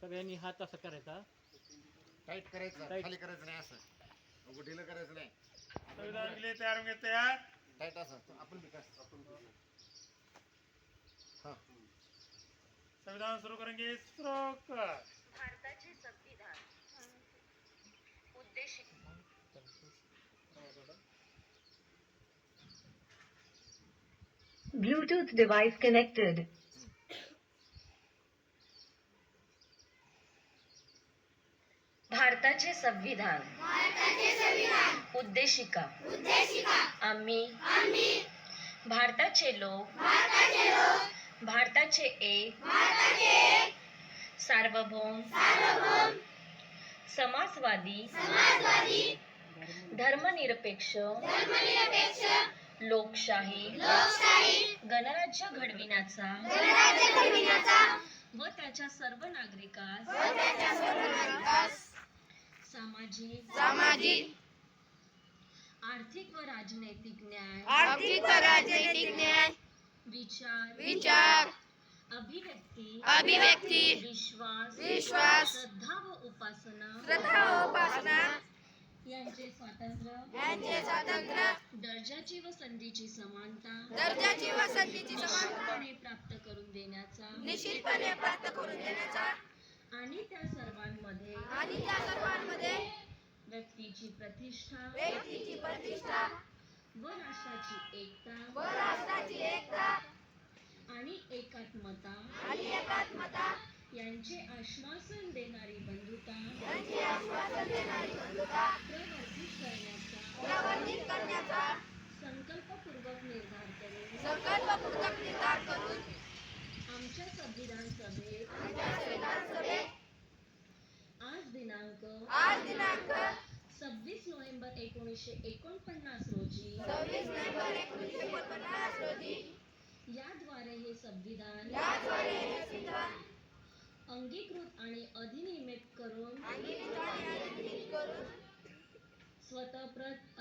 सगळ्यांनी हात असा करायचा, टाईट करायचं, खाली करायचं नाही, असं ढिलं करायचं नाही. संविधान के लिए तैयार होंगे, तैयार टाईट असं आपण भी हाँ संविधान शुरू करेंगे, शुरू कर. भारताचे संविधान उद्देशिका Bluetooth device connected. भारताचे संविधान उद्देशिका आम्ही भारताचे लोक भारताचे एक सार्वभौम समाजवादी धर्मनिरपेक्ष लोकशाही गणराज्य घडविण्याचा व त्याच्या सर्व नागरिकास सामाजिक आर्थिक व राजनैतिक न्याय विचार अभिव्यक्ती विश्वास श्रद्धा व उपासना यांचे स्वातंत्र्य दर्जाची व संधीची समानता निश्चितपणे प्राप्त करून देण्याचा आणि त्या सर्वांमध्ये व्यक्तीची प्रतिष्ठा व राष्ट्राची एकता आणि एकात्मता यांचे आश्वासन देणारी बंधुता प्रवर्धित करण्याचा संकल्पपूर्वक निर्धार करून आमच्या संविधान सभेत आज दिनांक 26 नोव्हेंबर 1949 रोजी याद्वारे हे संविधान अंगीकृत आणि अधिनियमित करून स्वतःप्रत